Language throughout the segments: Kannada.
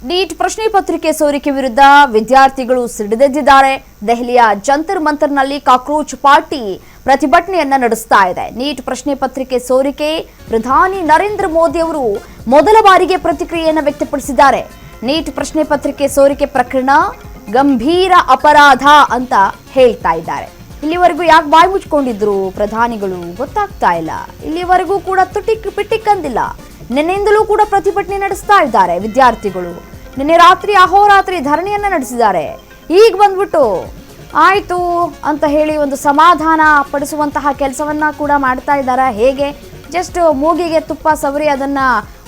ನೀಟ್ ಪ್ರಶ್ನೆ ಪತ್ರಿಕೆ ಸೋರಿಕೆ ವಿರುದ್ಧ ವಿದ್ಯಾರ್ಥಿಗಳು ಸಿಡಿದೆದ್ದಿದ್ದಾರೆ. ದೆಹಲಿಯ ಜಂತರ್ ಮಂತರ್ನಲ್ಲಿ ಕಾಕ್ರೋಚ್ ಪಾರ್ಟಿ ಪ್ರತಿಭಟನೆಯನ್ನ ನಡೆಸ್ತಾ ಇದೆ. ನೀಟ್ ಪ್ರಶ್ನೆ ಪತ್ರಿಕೆ ಸೋರಿಕೆ ಪ್ರಧಾನಿ ನರೇಂದ್ರ ಮೋದಿ ಅವರು ಮೊದಲ ಬಾರಿಗೆ ಪ್ರತಿಕ್ರಿಯೆಯನ್ನು ವ್ಯಕ್ತಪಡಿಸಿದ್ದಾರೆ. ನೀಟ್ ಪ್ರಶ್ನೆ ಪತ್ರಿಕೆ ಸೋರಿಕೆ ಪ್ರಕರಣ ಗಂಭೀರ ಅಪರಾಧ ಅಂತ ಹೇಳ್ತಾ ಇದ್ದಾರೆ. ಇಲ್ಲಿವರೆಗೂ ಯಾಕೆ ಬಾಯಿ ಮುಚ್ಕೊಂಡಿದ್ರು ಪ್ರಧಾನಿಗಳು ಗೊತ್ತಾಗ್ತಾ ಇಲ್ಲ. ಇಲ್ಲಿವರೆಗೂ ಕೂಡ ತುಟಿಕ್ ಪಿಟಿಕ್ ಅಂದಿಲ್ಲ. ನಿನ್ನೆಯಿಂದಲೂ ಕೂಡ ಪ್ರತಿಭಟನೆ ನಡೆಸ್ತಾ ಇದ್ದಾರೆ ವಿದ್ಯಾರ್ಥಿಗಳು. ನಿನ್ನೆ ರಾತ್ರಿ ಅಹೋರಾತ್ರಿ ಧರಣಿಯನ್ನ ನಡೆಸಿದ್ದಾರೆ. ಈಗ ಬಂದ್ಬಿಟ್ಟು ಆಯ್ತು ಅಂತ ಹೇಳಿ ಒಂದು ಸಮಾಧಾನ ಪಡಿಸುವಂತಹ ಕೆಲಸವನ್ನ ಕೂಡ ಮಾಡ್ತಾ ಇದ್ದಾರೆ. ಹೇಗೆ ಜಸ್ಟ್ ಮೂಗಿಗೆ ತುಪ್ಪ ಸವರಿ ಅದನ್ನ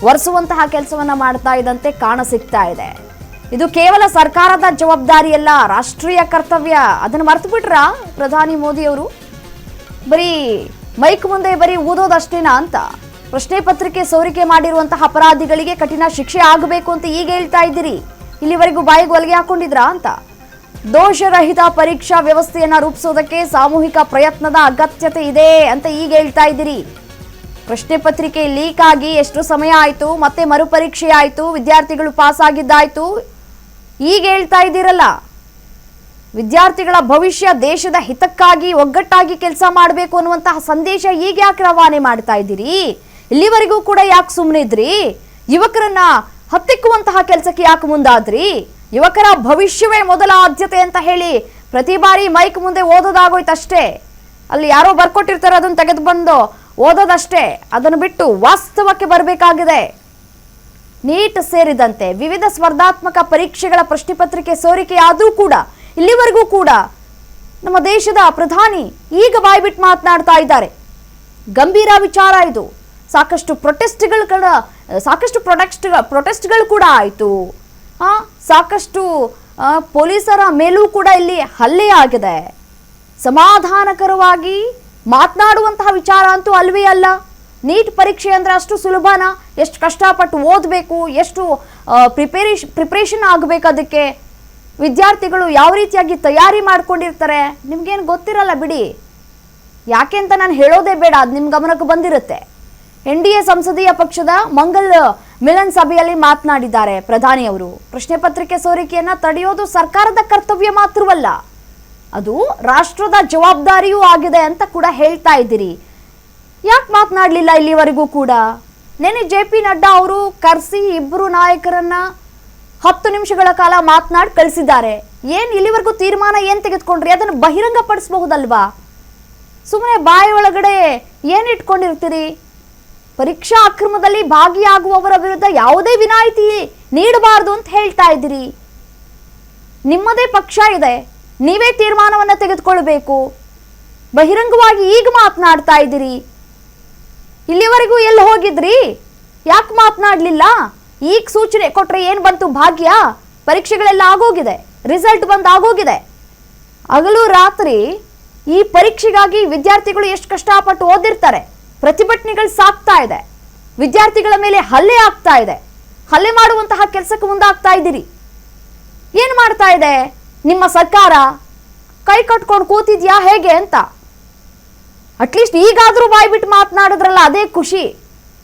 ಒರೆಸುವಂತಹ ಕೆಲಸವನ್ನ ಮಾಡ್ತಾ ಇದ್ದಂತೆ ಕಾಣ ಸಿಗ್ತಾ ಇದೆ. ಇದು ಕೇವಲ ಸರ್ಕಾರದ ಜವಾಬ್ದಾರಿಯಲ್ಲ, ರಾಷ್ಟ್ರೀಯ ಕರ್ತವ್ಯ. ಅದನ್ನು ಮರೆತು ಬಿಟ್ರ ಪ್ರಧಾನಿ ಮೋದಿ ಅವರು? ಬರೀ ಮೈಕ್ ಮುಂದೆ ಬರೀ ಊದೋದಷ್ಟೇನಾ ಅಂತ? ಪ್ರಶ್ನೆ ಪತ್ರಿಕೆ ಸೋರಿಕೆ ಮಾಡಿರುವಂತಹ ಅಪರಾಧಿಗಳಿಗೆ ಕಠಿಣ ಶಿಕ್ಷೆ ಆಗಬೇಕು ಅಂತ ಈಗ ಹೇಳ್ತಾ ಇದ್ದೀರಿ. ಇಲ್ಲಿವರೆಗೂ ಬಾಯಿಗೆ ಒಲಿಗೆ ಹಾಕೊಂಡಿದ್ರಾ ಅಂತ? ದೋಷರಹಿತ ಪರೀಕ್ಷಾ ವ್ಯವಸ್ಥೆಯನ್ನ ರೂಪಿಸೋದಕ್ಕೆ ಸಾಮೂಹಿಕ ಪ್ರಯತ್ನದ ಅಗತ್ಯತೆ ಇದೆ ಅಂತ ಈಗ ಹೇಳ್ತಾ ಇದ್ದೀರಿ. ಪ್ರಶ್ನೆ ಪತ್ರಿಕೆ ಲೀಕ್ ಆಗಿ ಎಷ್ಟು ಸಮಯ ಆಯ್ತು, ಮತ್ತೆ ಮರುಪರೀಕ್ಷೆ ಆಯ್ತು, ವಿದ್ಯಾರ್ಥಿಗಳು ಪಾಸ್ ಆಗಿದ್ದಾಯ್ತು, ಈಗ ಹೇಳ್ತಾ ಇದ್ದೀರಲ್ಲ ವಿದ್ಯಾರ್ಥಿಗಳ ಭವಿಷ್ಯ ದೇಶದ ಹಿತಕ್ಕಾಗಿ ಒಗ್ಗಟ್ಟಾಗಿ ಕೆಲಸ ಮಾಡಬೇಕು ಅನ್ನುವಂತಹ ಸಂದೇಶ ಈಗ ಯಾಕೆ ರವಾನೆ ಮಾಡ್ತಾ ಇದ್ದೀರಿ? ಇಲ್ಲಿವರೆಗೂ ಕೂಡ ಯಾಕೆ ಸುಮ್ಮನೆ ಇದ್ರಿ? ಯುವಕರನ್ನ ಹತ್ತಿಕ್ಕುವಂತಹ ಕೆಲಸಕ್ಕೆ ಯಾಕೆ ಮುಂದಾದ್ರಿ? ಯುವಕರ ಭವಿಷ್ಯವೇ ಮೊದಲ ಆದ್ಯತೆ ಅಂತ ಹೇಳಿ ಪ್ರತಿ ಬಾರಿ ಮೈಕ್ ಮುಂದೆ ಓದೋದಾಗೋಯ್ತಷ್ಟೇ. ಅಲ್ಲಿ ಯಾರೋ ಬರ್ಕೊಟ್ಟಿರ್ತಾರೆ, ಅದನ್ನು ತೆಗೆದು ಬಂದು ಓದೋದಷ್ಟೇ. ಅದನ್ನು ಬಿಟ್ಟು ವಾಸ್ತವಕ್ಕೆ ಬರಬೇಕಾಗಿದೆ. ನೀಟ್ ಸೇರಿದಂತೆ ವಿವಿಧ ಸ್ಪರ್ಧಾತ್ಮಕ ಪರೀಕ್ಷೆಗಳ ಪ್ರಶ್ನೆ ಪತ್ರಿಕೆ ಸೋರಿಕೆ ಆದರೂ ಕೂಡ ಇಲ್ಲಿವರೆಗೂ ಕೂಡ ನಮ್ಮ ದೇಶದ ಪ್ರಧಾನಿ ಈಗ ಬಾಯ್ಬಿಟ್ಟು ಮಾತನಾಡ್ತಾ ಇದ್ದಾರೆ. ಗಂಭೀರ ವಿಚಾರ ಇದು. ಸಾಕಷ್ಟು ಪ್ರೊಟೆಸ್ಟ್ಗಳು ಕೂಡ ಆಯಿತು. ಸಾಕಷ್ಟು ಪೊಲೀಸರ ಮೇಲೂ ಕೂಡ ಇಲ್ಲಿ ಹಲ್ಲೆ ಆಗಿದೆ. ಸಮಾಧಾನಕರವಾಗಿ ಮಾತನಾಡುವಂತಹ ವಿಚಾರ ಅಂತೂ ಅಲ್ವೇ ಅಲ್ಲ. ನೀಟ್ ಪರೀಕ್ಷೆ ಅಂದ್ರೆ ಅಷ್ಟು ಸುಲಭನ? ಎಷ್ಟು ಕಷ್ಟಪಟ್ಟು ಓದಬೇಕು, ಎಷ್ಟು ಪ್ರಿಪರೇಷನ್ ಆಗಬೇಕು, ಅದಕ್ಕೆ ವಿದ್ಯಾರ್ಥಿಗಳು ಯಾವ ರೀತಿಯಾಗಿ ತಯಾರಿ ಮಾಡ್ಕೊಂಡಿರ್ತಾರೆ ನಿಮ್ಗೇನು ಗೊತ್ತಿರಲ್ಲ ಬಿಡಿ. ಯಾಕೆ ಅಂತ ನಾನು ಹೇಳೋದೇ ಬೇಡ, ಅದು ನಿಮ್ಮ ಗಮನಕ್ಕೆ ಬಂದಿರುತ್ತೆ. NDA ಸಂಸದೀಯ ಪಕ್ಷದ ಮಂಗಲ್ ಮಿಲನ್ ಸಭೆಯಲ್ಲಿ ಮಾತನಾಡಿದ್ದಾರೆ ಪ್ರಧಾನಿ ಅವರು. ಪ್ರಶ್ನೆ ಪತ್ರಿಕೆ ಸೋರಿಕೆಯನ್ನ ತಡೆಯೋದು ಸರ್ಕಾರದ ಕರ್ತವ್ಯ ಮಾತ್ರವಲ್ಲ, ಅದು ರಾಷ್ಟ್ರದ ಜವಾಬ್ದಾರಿಯೂ ಆಗಿದೆ ಅಂತ ಕೂಡ ಹೇಳ್ತಾ ಇದ್ದೀರಿ. ಯಾಕೆ ಮಾತನಾಡಲಿಲ್ಲ ಇಲ್ಲಿವರೆಗೂ ಕೂಡ? ನೆನೆ JP ನಡ್ಡಾ ಅವರು ಕರೆಸಿ ಇಬ್ಬರು ನಾಯಕರನ್ನ 10 ನಿಮಿಷಗಳ ಕಾಲ ಮಾತನಾಡಿ ಕಳಿಸಿದ್ದಾರೆ. ಏನ್ ಇಲ್ಲಿವರೆಗೂ ತೀರ್ಮಾನ ಏನ್ ತೆಗೆದುಕೊಂಡ್ರಿ? ಅದನ್ನು ಬಹಿರಂಗ ಪಡಿಸಬಹುದಲ್ವಾ? ಸುಮ್ಮನೆ ಬಾಯಿ ಒಳಗಡೆ ಏನ್ ಇಟ್ಕೊಂಡಿರ್ತೀರಿ? ಪರೀಕ್ಷಾ ಅಕ್ರಮದಲ್ಲಿ ಭಾಗಿಯಾಗುವವರ ವಿರುದ್ಧ ಯಾವುದೇ ವಿನಾಯಿತಿ ನೀಡಬಾರದು ಅಂತ ಹೇಳ್ತಾ ಇದ್ದೀರಿ. ನಿಮ್ಮದೇ ಪಕ್ಷ ಇದೆ, ನೀವೇ ತೀರ್ಮಾನವನ್ನ ತೆಗೆದುಕೊಳ್ಬೇಕು. ಬಹಿರಂಗವಾಗಿ ಈಗ ಮಾತನಾಡ್ತಾ ಇದ್ದೀರಿ. ಇಲ್ಲಿವರೆಗೂ ಎಲ್ಲಿ ಹೋಗಿದ್ರಿ? ಯಾಕೆ ಮಾತನಾಡಲಿಲ್ಲ? ಈಗ ಸೂಚನೆ ಕೊಟ್ರೆ ಏನ್ ಬಂತು? ಭಾಗ್ಯ ಪರೀಕ್ಷೆಗಳೆಲ್ಲ ಆಗೋಗಿದೆ, ರಿಸಲ್ಟ್ ಬಂದು ಆಗೋಗಿದೆ. ಹಗಲು ರಾತ್ರಿ ಈ ಪರೀಕ್ಷೆಗಾಗಿ ವಿದ್ಯಾರ್ಥಿಗಳು ಎಷ್ಟು ಕಷ್ಟಪಟ್ಟು ಓದಿರ್ತಾರೆ. ಪ್ರತಿಭಟನೆಗಳು ಸಾಕ್ತಾ ಇದೆ, ವಿದ್ಯಾರ್ಥಿಗಳ ಮೇಲೆ ಹಲ್ಲೆ ಆಗ್ತಾ ಇದೆ. ಹಲ್ಲೆ ಮಾಡುವಂತಹ ಕೆಲಸಕ್ಕೆ ಮುಂದಾಗ್ತಾ ಇದ್ದೀರಿ. ಏನ್ ಮಾಡ್ತಾ ಇದೆ ನಿಮ್ಮ ಸರ್ಕಾರ? ಕೈ ಕಟ್ಕೊಂಡು ಕೂತಿದ್ಯಾ ಹೇಗೆ ಅಂತ? ಅಟ್ಲೀಸ್ಟ್ ಈಗಾದ್ರೂ ಬಾಯ್ಬಿಟ್ಟು ಮಾತನಾಡಿದ್ರಲ್ಲ, ಅದೇ ಖುಷಿ.